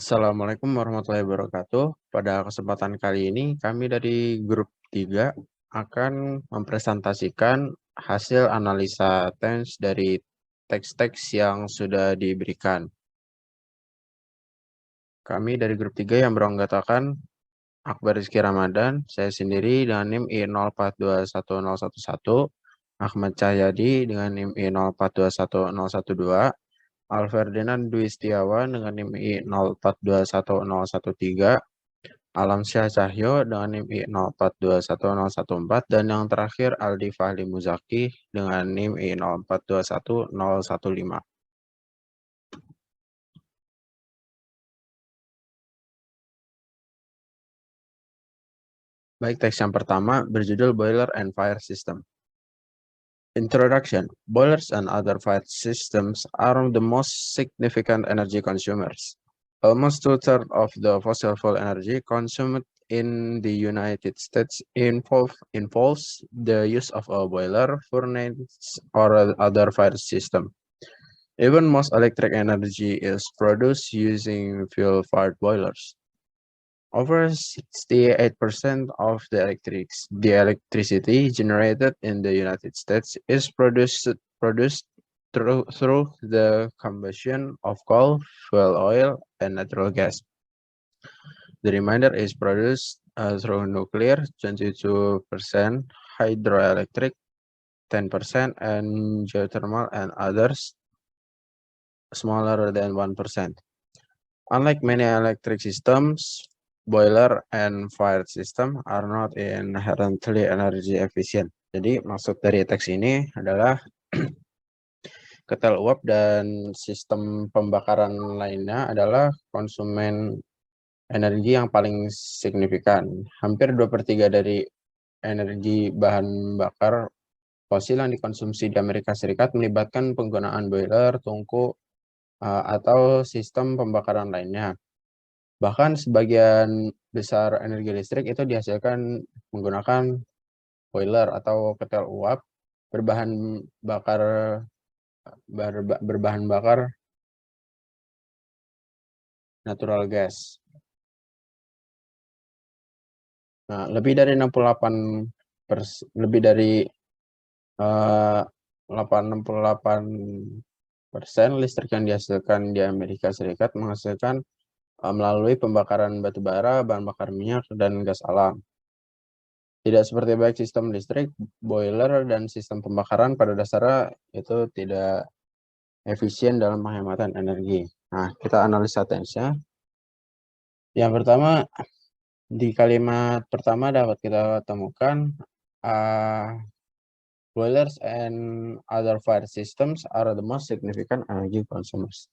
Assalamualaikum warahmatullahi wabarakatuh. Pada kesempatan kali ini, kami dari grup 3 akan mempresentasikan hasil analisa tens dari teks-teks yang sudah diberikan. Kami dari grup 3 yang beranggotakan Akbar Rizky Ramadan, saya sendiri dengan NIM I04210111, Ahmad Cahyadi dengan NIM I04210112, Alferdinand Dwi Setiawan dengan NIM I04210113, Alam Syah Cahyo dengan NIM I04210114, dan yang terakhir Aldi Fahli Muzaki dengan NIM I04210115. Baik, teks yang pertama berjudul Boiler and Fire System. Introduction. Boilers and other fire systems are the most significant energy consumers. Almost two-thirds of the fossil fuel energy consumed in the United States involves the use of a boiler, furnace, or other fire system. Even most electric energy is produced using fuel-fired boilers. Over 68% of the electricity generated in the United States is produced through the combustion of coal, fuel oil, and natural gas. The remainder is produced through nuclear, 22%, hydroelectric, 10%, and geothermal and others, smaller than 1%. Unlike many electric systems, boiler and fire system are not inherently energy efficient. Jadi maksud dari teks ini adalah ketel uap dan sistem pembakaran lainnya adalah konsumen energi yang paling signifikan. Hampir 2/3 dari energi bahan bakar fosil yang dikonsumsi di Amerika Serikat melibatkan penggunaan boiler, tungku, atau sistem pembakaran lainnya. Bahkan sebagian besar energi listrik itu dihasilkan menggunakan boiler atau ketel uap berbahan bakar natural gas. Nah, lebih dari 68% listrik yang dihasilkan di Amerika Serikat menghasilkan melalui pembakaran batu bara, bahan bakar minyak, dan gas alam. Tidak seperti baik sistem listrik, boiler dan sistem pembakaran pada dasarnya itu tidak efisien dalam penghematan energi. Nah, kita analisa tensnya. Yang pertama, di kalimat pertama dapat kita temukan boilers and other fire systems are the most significant energy consumers.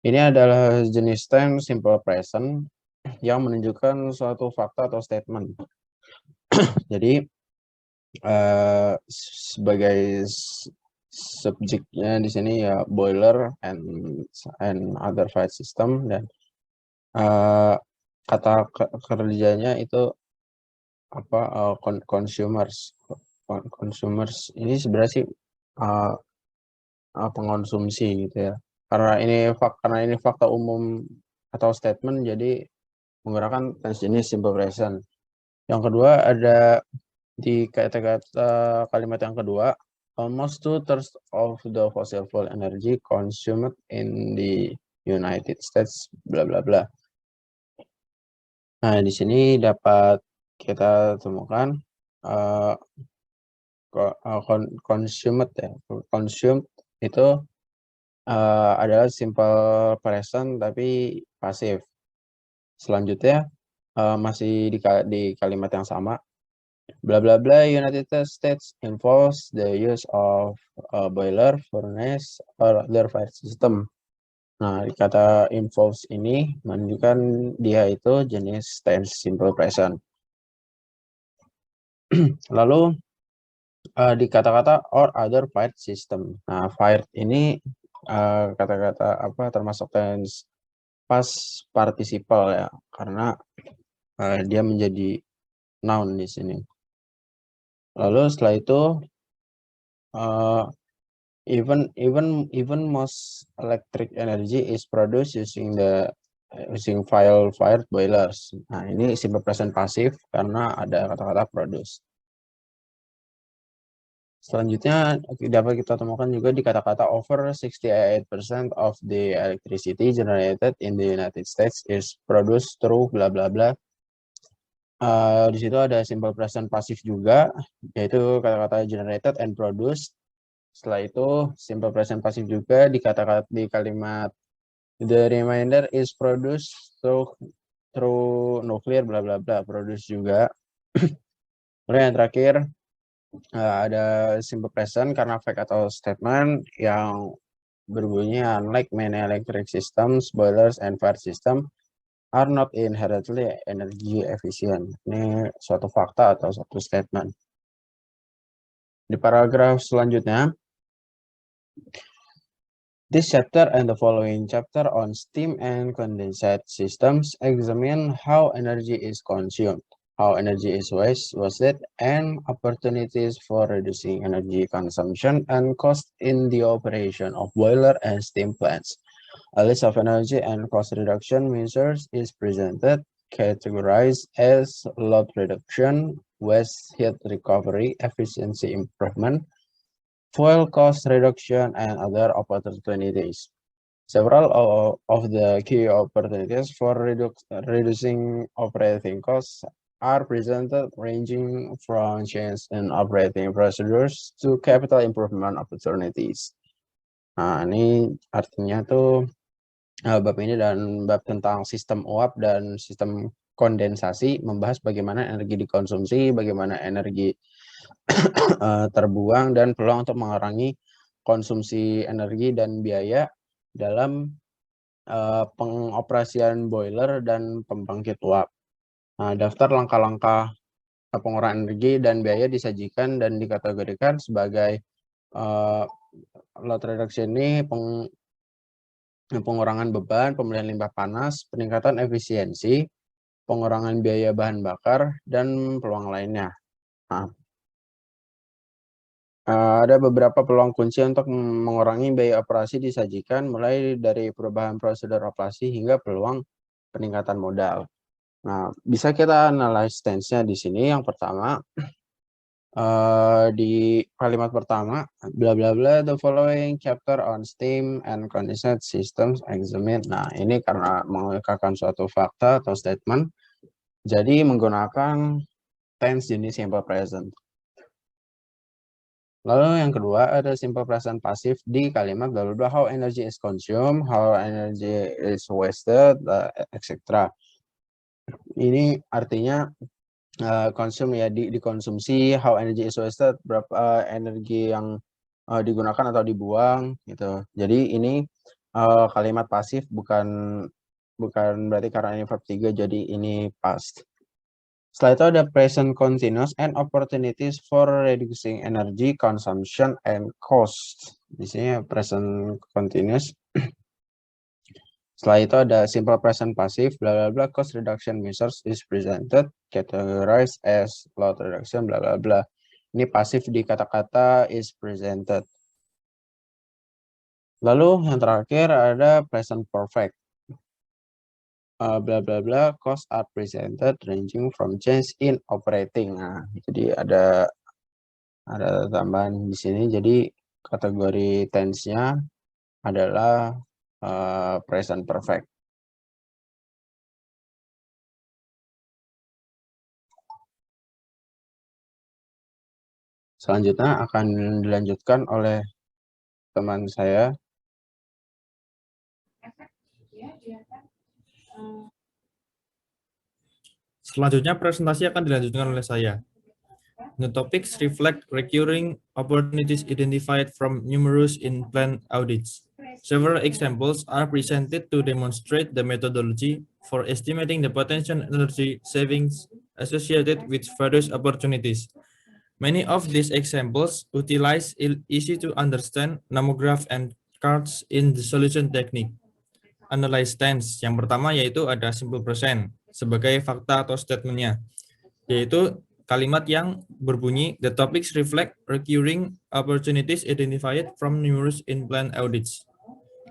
Ini adalah jenis tense simple present yang menunjukkan suatu fakta atau statement. Jadi sebagai subjeknya di sini ya boiler and other fire system, dan kata kerjanya itu apa, consumers. Consumers ini sebenarnya sih pengonsumsi gitu ya. Karena ini fakta umum atau statement, jadi menggunakan tense jenis simple present. Yang kedua ada di kata-kata kalimat yang kedua, almost two-thirds of the fossil fuel energy consumed in the United States, bla bla bla. Nah, di sini dapat kita temukan consumed ya. Consumed itu adalah simple present tapi pasif. Selanjutnya masih di kalimat yang sama, bla bla bla United States involves the use of a boiler, furnace, or other fire system. Nah, kata involves ini menunjukkan dia itu jenis tense simple present. Lalu di kata-kata or other fire system. Nah, fire ini kata-kata apa termasuk tense past participle ya, karena dia menjadi noun di sini. Lalu setelah itu even most electric energy is produced using the using file-fired boilers. Nah, ini simple present passive karena ada kata-kata produce. Selanjutnya dapat kita temukan juga di kata-kata over 68% of the electricity generated in the United States is produced through bla bla bla. Di situ ada simple present passive juga, yaitu kata-kata generated and produced. Setelah itu simple present passive juga di kata-kata di kalimat the remainder is produced through nuclear bla bla bla, produce juga. Lalu yang terakhir ada simple present karena fact atau statement yang berbunyi unlike many electric systems, boilers and fire system are not inherently energy efficient. Ini suatu fakta atau suatu statement. Di paragraf selanjutnya, this chapter and the following chapter on steam and condensate systems examine how energy is consumed, how energy is wasted, and opportunities for reducing energy consumption and cost in the operation of boiler and steam plants. A list of energy and cost reduction measures is presented, categorized as load reduction, waste heat recovery, efficiency improvement, fuel cost reduction, and other opportunities. Several of the key opportunities for reducing operating costs are presented, ranging from change in operating procedures to capital improvement opportunities. Nah, ini artinya tuh bab ini dan bab tentang sistem uap dan sistem kondensasi membahas bagaimana energi dikonsumsi, bagaimana energi terbuang, dan peluang untuk mengurangi konsumsi energi dan biaya dalam pengoperasian boiler dan pembangkit uap. Nah, daftar langkah-langkah pengurangan energi dan biaya disajikan dan dikategorikan sebagai load reduction ini pengurangan beban, pemilihan limbah panas, peningkatan efisiensi, pengurangan biaya bahan bakar, dan peluang lainnya. Nah, ada beberapa peluang kunci untuk mengurangi biaya operasi disajikan, mulai dari perubahan prosedur operasi hingga peluang peningkatan modal. Nah, bisa kita analyze stance-nya di sini. Yang pertama, di kalimat pertama, bla bla bla, the following chapter on steam and condensate systems examine. Nah, ini karena mengungkapkan suatu fakta atau statement, jadi menggunakan tense jenis simple present. Lalu yang kedua ada simple present passive di kalimat bla bla bla, how energy is consumed, how energy is wasted, etc. Ini artinya consume ya, dikonsumsi, how energy is wasted, berapa energi yang digunakan atau dibuang gitu. Jadi ini kalimat pasif, bukan berarti karena ini verb 3 jadi ini past. Setelah itu ada present continuous and opportunities for reducing energy consumption and cost. Di sini present continuous. Setelah itu ada simple present passive, bla bla bla, cost reduction measures is presented, categorized as load reduction, bla bla bla. Ini pasif di kata-kata is presented. Lalu yang terakhir ada present perfect. Bla bla bla, costs are presented ranging from change in operating. Nah, jadi ada tambahan di sini. Jadi kategori tense-nya adalah present perfect. Selanjutnya akan dilanjutkan oleh teman saya. Selanjutnya presentasi akan dilanjutkan oleh saya. The topics reflect recurring opportunities identified from numerous in-plan audits. Several examples are presented to demonstrate the methodology for estimating the potential energy savings associated with various opportunities. Many of these examples utilize easy-to-understand nomograph and cards in the solution technique. Analyze tense. Yang pertama yaitu ada simple present sebagai fakta atau statementnya, yaitu kalimat yang berbunyi the topics reflect recurring opportunities identified from numerous in-plan audits.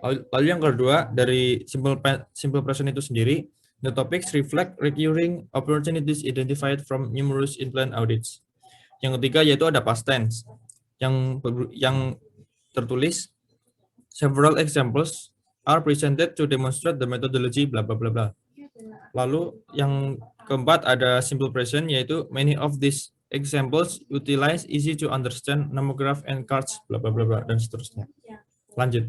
Lalu yang kedua, dari simple present itu sendiri, the topics reflect recurring opportunities identified from numerous in-plan audits. Yang ketiga yaitu ada past tense, yang tertulis several examples are presented to demonstrate the methodology bla bla bla bla. Lalu yang keempat ada simple present, yaitu many of these examples utilize easy to understand nomograph and cards bla bla bla bla, dan seterusnya. Lanjut.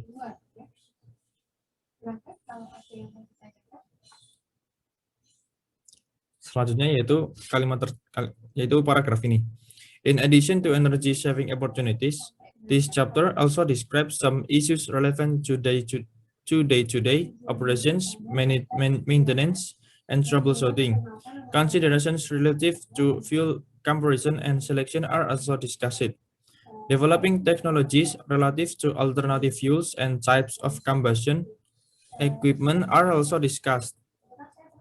Selanjutnya yaitu yaitu paragraf ini. In addition to energy saving opportunities, this chapter also describes some issues relevant to day-to-day operations, maintenance, and troubleshooting. Considerations relative to fuel comparison and selection are also discussed. Developing technologies relative to alternative fuels and types of combustion equipment are also discussed.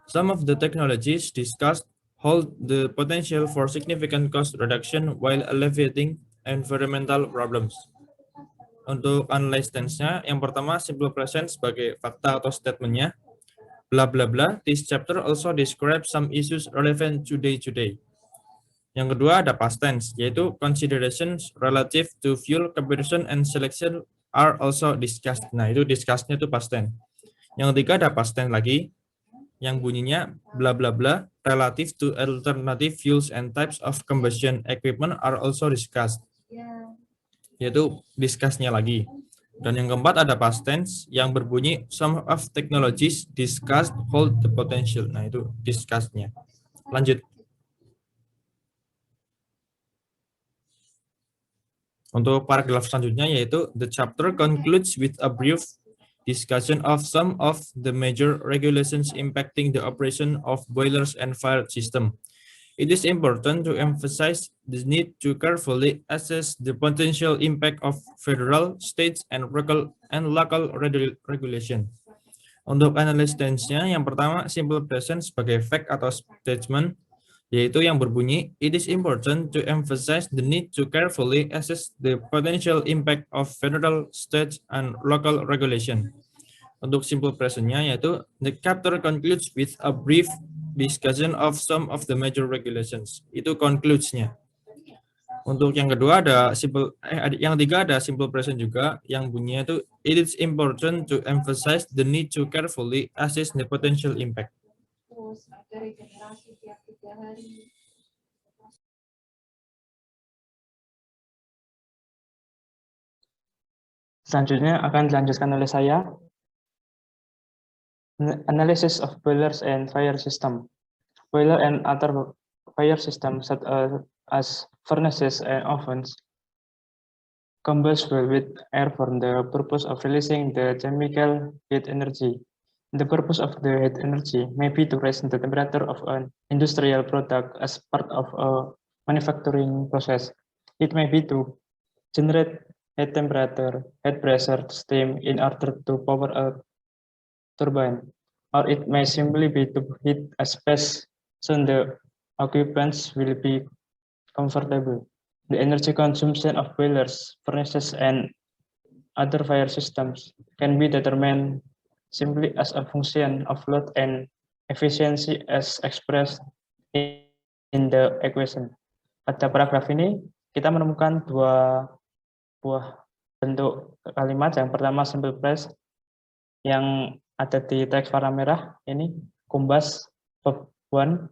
Some of the technologies discussed hold the potential for significant cost reduction while alleviating environmental problems. Untuk analyze tense-nya, yang pertama simple present sebagai fakta atau statement-nya. Bla bla bla, this chapter also describes some issues relevant to day-to-day. Yang kedua ada past tense, yaitu considerations relative to fuel comparison and selection are also discussed. Nah, itu discuss-nya itu past tense. Yang ketiga ada past tense lagi, yang bunyinya bla bla bla relative to alternative fuels and types of combustion equipment are also discussed. Yaitu discuss-nya lagi. Dan yang keempat ada past tense yang berbunyi some of technologies discussed hold the potential. Nah, itu discuss-nya. Lanjut. Untuk paragraf selanjutnya yaitu the chapter concludes with a brief discussion of some of the major regulations impacting the operation of boilers and fire system. It is important to emphasize the need to carefully assess the potential impact of federal, states, and local regulation. Untuk analysis tense-nya, yang pertama simple present sebagai fact atau statement, yaitu yang berbunyi, it is important to emphasize the need to carefully assess the potential impact of federal, state, and local regulation. Untuk simple present-nya, yaitu the chapter concludes with a brief discussion of some of the major regulations. Itu concludes-nya. Untuk yang kedua yang ketiga ada simple present juga, yang bunyinya itu it is important to emphasize the need to carefully assess the potential impact. Selanjutnya akan dilanjutkan oleh saya. Analysis of boilers and fire system. Boiler and other fire systems such as furnaces and ovens combust well with air for the purpose of releasing the chemical heat energy. The purpose of the heat energy may be to raise the temperature of an industrial product as part of a manufacturing process. It may be to generate heat temperature, heat pressure, steam in order to power a turbine, or it may simply be to heat a space so the occupants will be comfortable. The energy consumption of boilers, furnaces, and other fire systems can be determined simply as a function of load and efficiency as expressed in the equation. Pada paragraf ini, kita menemukan dua buah bentuk kalimat. Yang pertama simple present yang ada di teks warna merah ini, combust verb 1.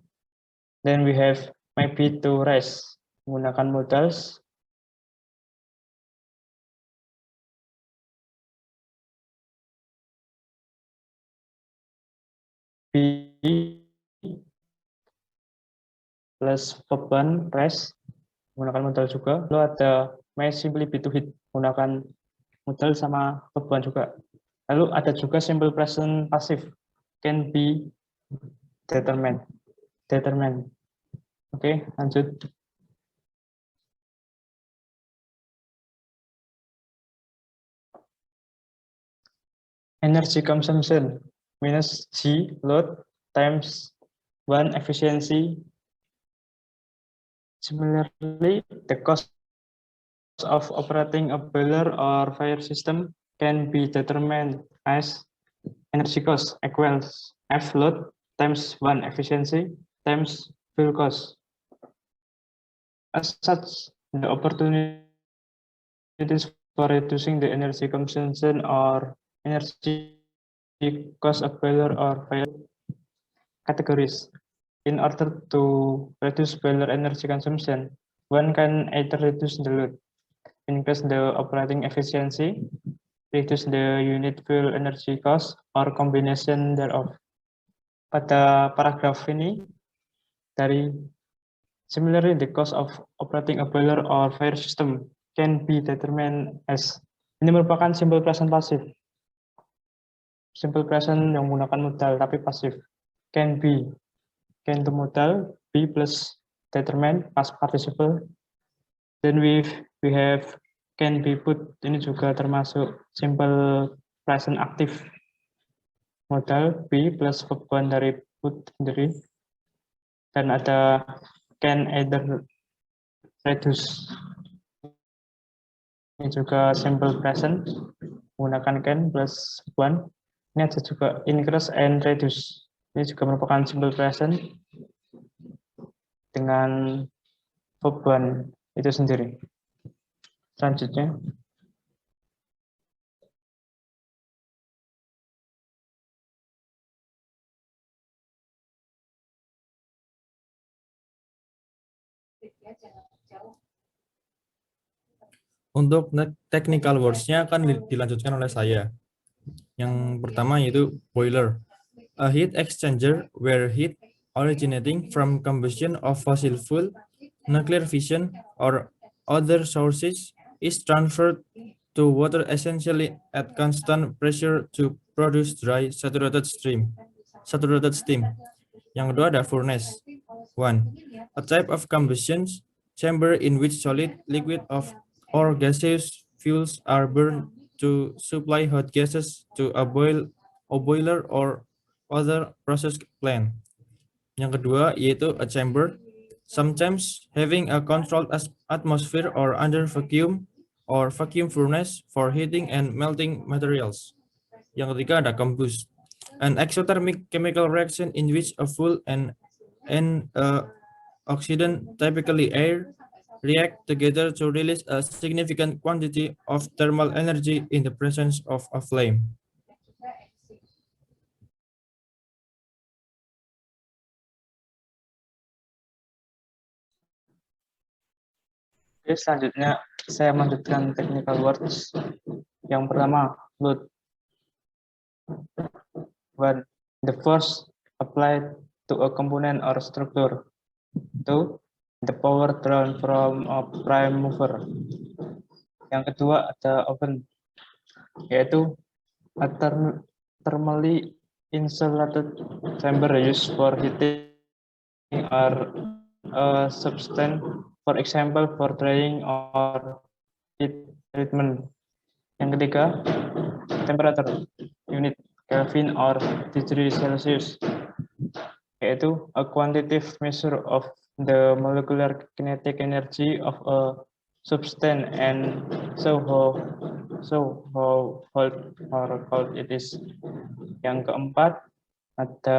Then we have maybe to raise menggunakan modals. Be plus verb 1 raise menggunakan modal juga. Lalu ada may simply be to hit menggunakan modal sama verb 1 juga. Lalu ada juga simple present passive can be determined. Oke, lanjut. Energy consumption minus G load times 1 efficiency. Similarly, the cost of operating a boiler or fire system can be determined as energy cost equals F load times 1 efficiency times fuel cost. As such, the opportunities for reducing the energy consumption or energy cost of boiler or fire categories. In order to reduce boiler energy consumption, one can either reduce the load, increase the operating efficiency, reduce the unit fuel energy cost, or combination thereof. Pada paragraf ini, similarly, the cost of operating a boiler or fire system can be determined as, ini merupakan simple present pasif. Simple present yang menggunakan modal tapi pasif. Can be, can to modal, be plus determine, past participle. Then we have can be put, ini juga termasuk simple present aktif. Modal, be plus verb dari put sendiri. Dan ada can either reduce. Ini juga simple present menggunakan can plus one. Ini ada juga increase and reduce. Ini juga merupakan simple present dengan verb one itu sendiri. Selanjutnya, Untuk technical words-nya akan dilanjutkan oleh saya. Yang pertama yaitu boiler, a heat exchanger where heat originating from combustion of fossil fuel, nuclear fission, or other sources is transferred to water essentially at constant pressure to produce dry saturated steam. Yang kedua ada furnace. 1. A type of combustion chamber in which solid, liquid, or gaseous fuels are burned to supply hot gases to a boiler or other process plant. Yang kedua yaitu a chamber, sometimes having a controlled atmosphere or under vacuum or vacuum furnace for heating and melting materials. Yang ketiga ada combust, an exothermic chemical reaction in which a fuel and oxidant, typically air, react together to release a significant quantity of thermal energy in the presence of a flame. Oke, selanjutnya saya melanjutkan technical words. Yang pertama, load. 1. The force applied to a component or structure. 2. The power drawn from a prime mover. Yang kedua ada oven, yaitu a thermally insulated chamber used for heating or a substance, for example for drying or heat treatment. Yang ketiga, temperature unit Kelvin or degree Celsius, yaitu a quantitative measure of the molecular kinetic energy of a substance and so how hot or cold it is. Yang keempat ada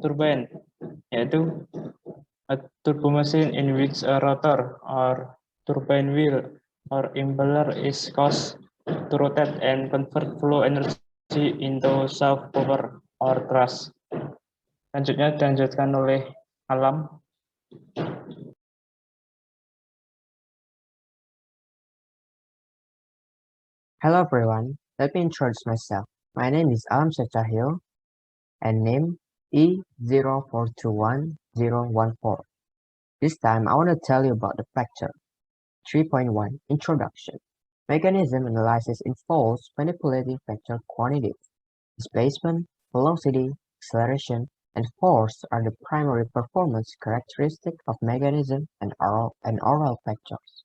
turbine, yaitu a turbo machine in which a rotor or turbine wheel or impeller is caused to rotate and convert flow energy into shaft power or thrust. Selanjutnya dilanjutkan oleh Alam. Hello everyone, let me introduce myself. My name is Alam Syahcahyo and name E0421014. This time I want to tell you about the lecture. 3.1 Introduction. Mechanism analysis involves manipulating vector quantities. Displacement, velocity, acceleration, and force are the primary performance characteristics of mechanism and oral vectors.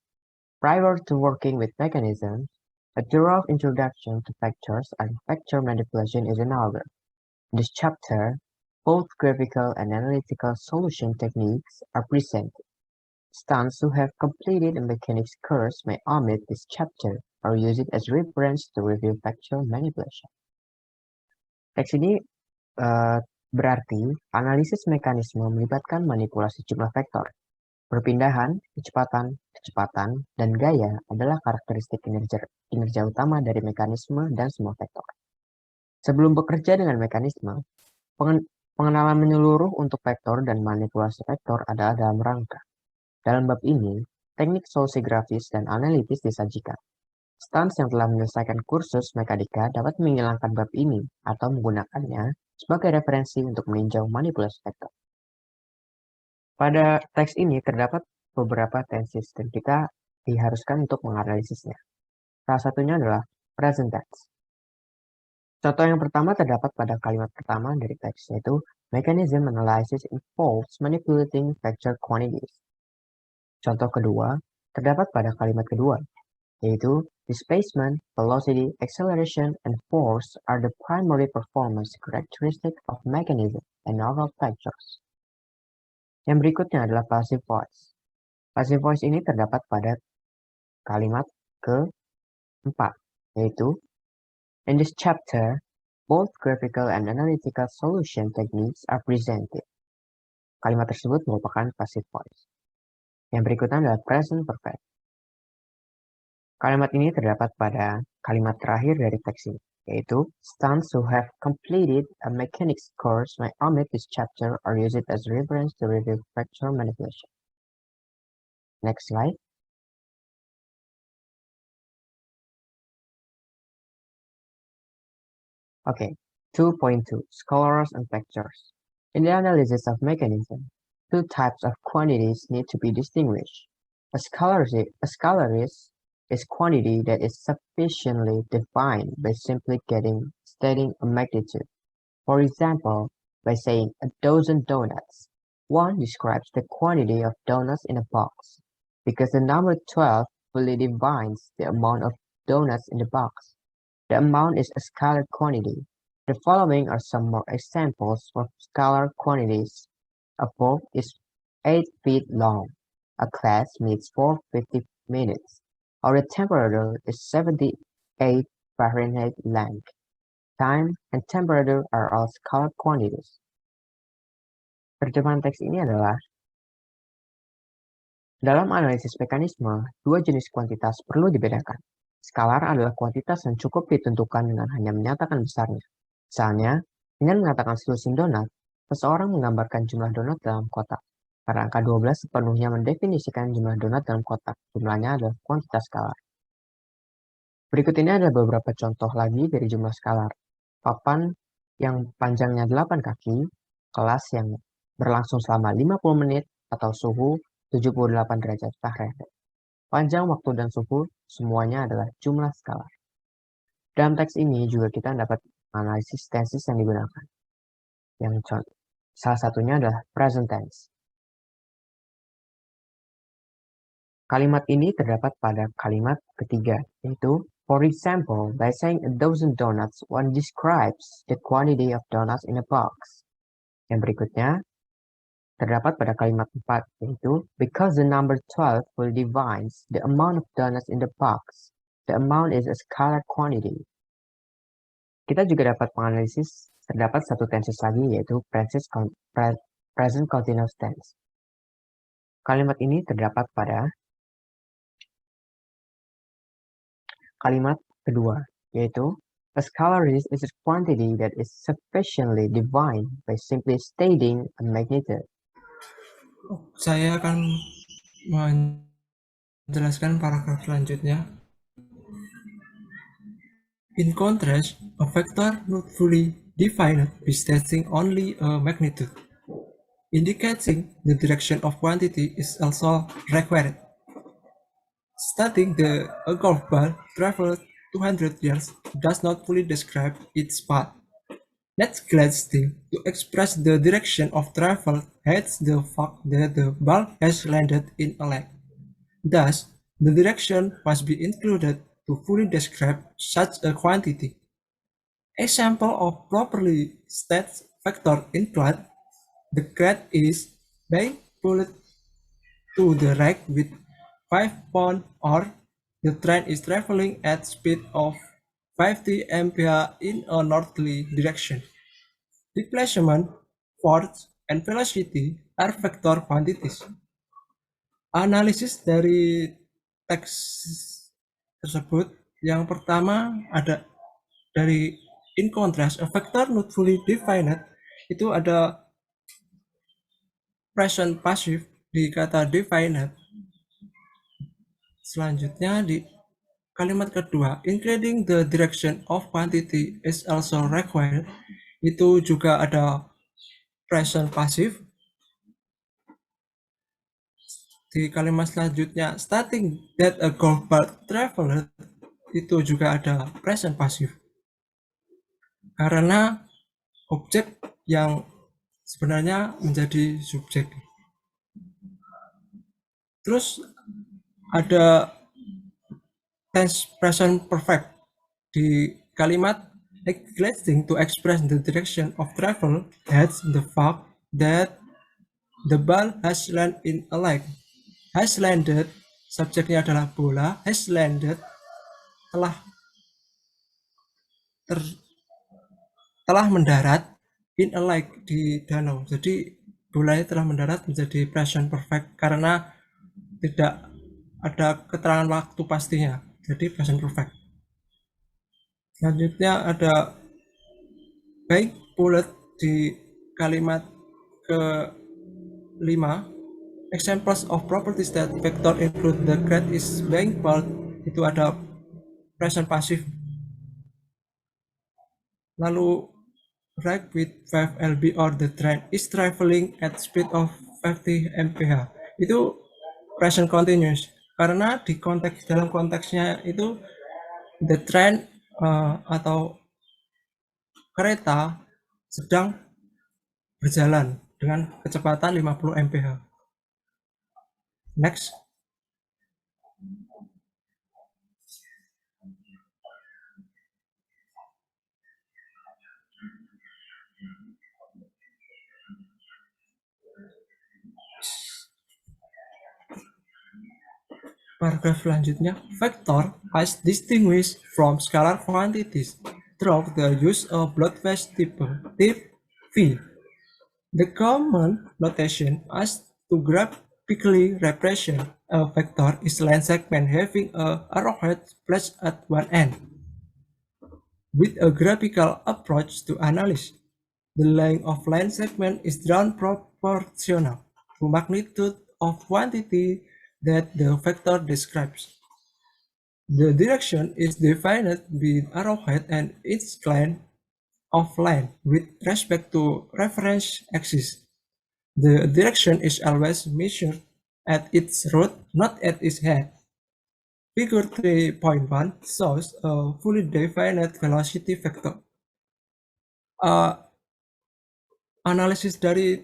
Prior to working with mechanisms, a thorough introduction to vectors and vector manipulation is in order. In this chapter, both graphical and analytical solution techniques are presented. Students who have completed a mechanics course may omit this chapter or use it as reference to review factor manipulation. Teks ini berarti analisis mekanisme melibatkan manipulasi jumlah vektor. Perpindahan, kecepatan, dan gaya adalah karakteristik kinerja utama dari mekanisme dan semua vektor. Sebelum bekerja dengan mekanisme, pengenalan menyeluruh untuk vektor dan manipulasi vektor adalah dalam rangka. Dalam bab ini, teknik solusi grafis dan analitis disajikan. Stans yang telah menyelesaikan kursus mekanika dapat menghilangkan bab ini atau menggunakannya sebagai referensi untuk meninjau manipulasi vektor. Pada teks ini terdapat beberapa tenses dan kita diharuskan untuk menganalisisnya. Salah satunya adalah present tense. Contoh yang pertama terdapat pada kalimat pertama dari teks, yaitu mechanism analysis involves manipulating vector quantities. Contoh kedua terdapat pada kalimat kedua, yaitu displacement, velocity, acceleration, and force are the primary performance characteristic of mechanism and other factors. Yang berikutnya adalah passive voice. Passive voice ini terdapat pada kalimat keempat, yaitu in this chapter, both graphical and analytical solution techniques are presented. Kalimat tersebut merupakan passive voice. Yang berikutnya adalah present perfect. Kalimat ini terdapat pada kalimat terakhir dari teks ini, yaitu students who have completed a mechanics course may omit this chapter or use it as reference to review vector manipulation. Next slide. Okay, 2.2 Scholars and Vectors. In the analysis of mechanism, two types of quantities need to be distinguished. A scalar is quantity that is sufficiently defined by simply stating a magnitude. For example, by saying a dozen donuts, one describes the quantity of donuts in a box, because the number 12 fully defines the amount of donuts in the box. The amount is a scalar quantity. The following are some more examples of scalar quantities. A book is 8 feet long. A class meets for 50 minutes. Our temperature is 78 Fahrenheit length. Time and temperature are all scalar quantities. Terjemahan teks ini adalah, dalam analisis mekanisme, dua jenis kuantitas perlu dibedakan. Skalar adalah kuantitas yang cukup ditentukan dengan hanya menyatakan besarnya. Misalnya, dengan mengatakan selusin donat, seseorang menggambarkan jumlah donat dalam kotak. Pada angka 12 sepenuhnya mendefinisikan jumlah donat dalam kotak. Jumlahnya adalah kuantitas skalar. Berikut ini ada beberapa contoh lagi dari jumlah skalar. Papan yang panjangnya 8 kaki, kelas yang berlangsung selama 50 menit, atau suhu 78 derajat Fahrenheit. Panjang waktu dan suhu semuanya adalah jumlah skalar. Dalam teks ini juga kita dapat analisis tenses yang digunakan. Salah satunya adalah present tense. Kalimat ini terdapat pada kalimat ketiga, yaitu for example, by saying a dozen donuts, one describes the quantity of donuts in a box. Yang berikutnya terdapat pada kalimat 4, yaitu because the number 12 will defines the amount of donuts in the box. The amount is a scalar quantity. Kita juga dapat menganalisis terdapat satu tenses lagi, yaitu present continuous tense. Kalimat ini terdapat pada kalimat kedua, yaitu a scalar is a quantity that is sufficiently defined by simply stating a magnitude. Saya akan menjelaskan paragraf selanjutnya. In contrast, a vector not fully defined by stating only a magnitude. Indicating the direction of quantity is also required. Stating a golf ball traveled 200 yards does not fully describe its path. Let's glancing to express the direction of travel hides the fact that the ball has landed in a lake. Thus, the direction must be included to fully describe such a quantity. Example of properly stated vector include the cat is being pulled to the right with 5 pounds or The train is traveling at speed of 50 mph in a northerly direction. Displacement, force, and velocity are vector quantities. Analisis dari teks tersebut, yang pertama ada dari in contrast, a vector not fully defined, itu ada present passive di kata defined. Selanjutnya di kalimat kedua, including the direction of quantity is also required, itu juga ada present passive. Di kalimat selanjutnya, stating that a golf ball traveled, itu juga ada present passive. Karena objek yang sebenarnya menjadi subjek. Terus ada tense present perfect di kalimat neglecting to express the direction of travel adds the fact that the ball has landed in a lake. Has landed, subjeknya adalah bola, has landed, telah mendarat in a lake, di danau. Jadi bolanya telah mendarat menjadi present perfect karena tidak ada keterangan waktu pastinya. Jadi present perfect. Selanjutnya ada baik bullet di kalimat ke-5. Examples of properties that vector include the grad is being pulled, itu ada present passive. Lalu ride with 5 lb or the train is traveling at speed of 50 mph, itu present continuous karena di dalam konteksnya itu the train atau kereta sedang berjalan dengan kecepatan 50 mph. Next. Paragraf selanjutnya, vector is distinguished from scalar quantities through the use of Bloodfest type V. The common notation is to graphically represent a vector is line segment having a arrowhead placed at one end. With a graphical approach to analysis, the length of line segment is drawn proportional to magnitude of quantity that the vector describes. The direction is defined with arrowhead and its line of line with respect to reference axis. The direction is always measured at its root, not at its head. Figure 3.1 shows a fully defined velocity vector. Analisis dari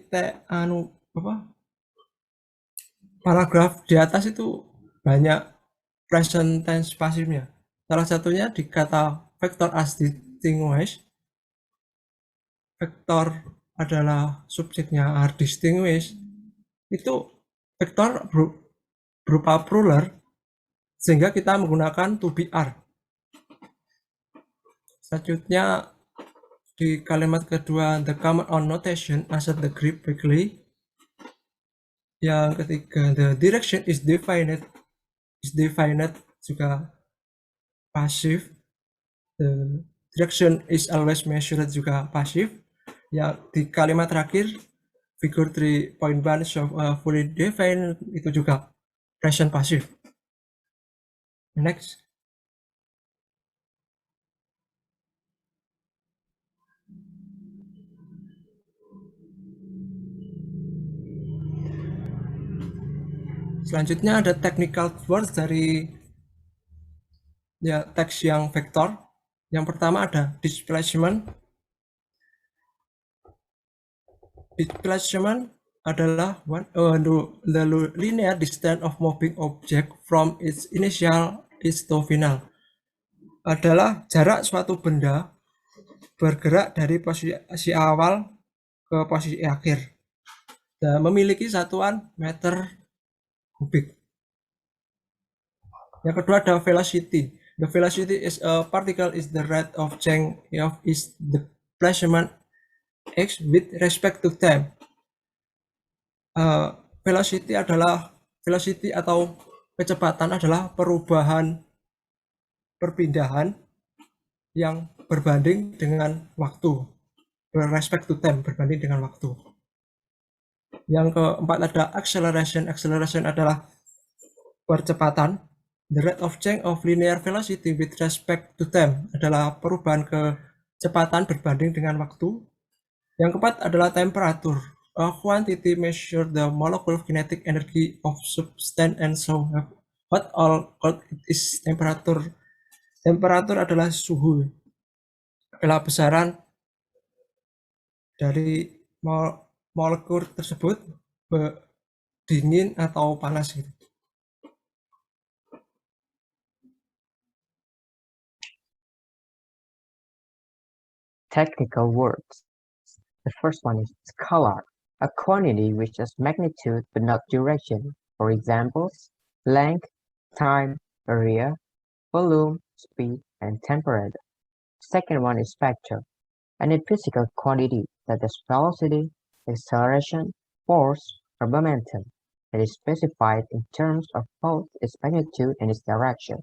paragraf di atas itu banyak present tense passivnya. Salah satunya di kata vector as distinguished. Vektor adalah subjeknya are distinguished. Itu vektor berupa plural sehingga kita menggunakan to be are. Selanjutnya di kalimat kedua, the common on notation asset the grip quickly. Yang ketiga, the direction is defined juga pasif. The direction is always measured juga pasif. Ya, di kalimat terakhir figure 3.1 show fully defined, itu juga present passive. Next. Selanjutnya ada technical words dari teks yang vektor. Yang pertama ada displacement. Displacement adalah the linear distance of moving object from its initial to final. Adalah jarak suatu benda bergerak dari posisi awal ke posisi akhir dan memiliki satuan meter kubik. Yang kedua ada velocity. The velocity is a particle is the rate of change of its displacement x with respect to time. Velocity atau kecepatan adalah perpindahan yang berbanding dengan waktu. Respect to time, berbanding dengan waktu. Yang keempat ada acceleration. Acceleration adalah percepatan. The rate of change of linear velocity with respect to time adalah perubahan kecepatan berbanding dengan waktu. Yang keempat adalah temperature. A quantity measure the molecular kinetic energy of substance and so what all called it is temperature. Temperatur adalah suhu, adalah besaran dari molekul tersebut dingin atau panas gitu. Technical words. The first one is scalar, a quantity which has magnitude but not direction. For examples, length, time, area, volume, speed, and temperature. Second one is vector, any physical quantity that has velocity, acceleration, force, or momentum that is specified in terms of both its magnitude and its direction.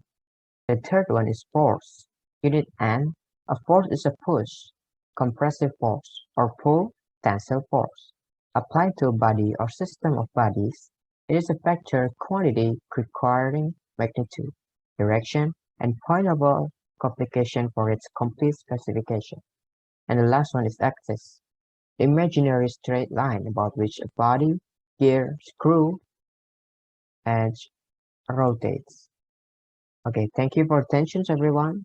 The third one is force. Unit N. A force is a push, compressive force, or pull, tensile force. Applied to a body or system of bodies, it is a vector quantity requiring magnitude, direction, and pointable complication for its complete specification. And the last one is axis, the imaginary straight line about which a body, gear, screw, edge rotates. Okay, thank you for attention, everyone.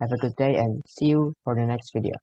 Have a good day and see you for the next video.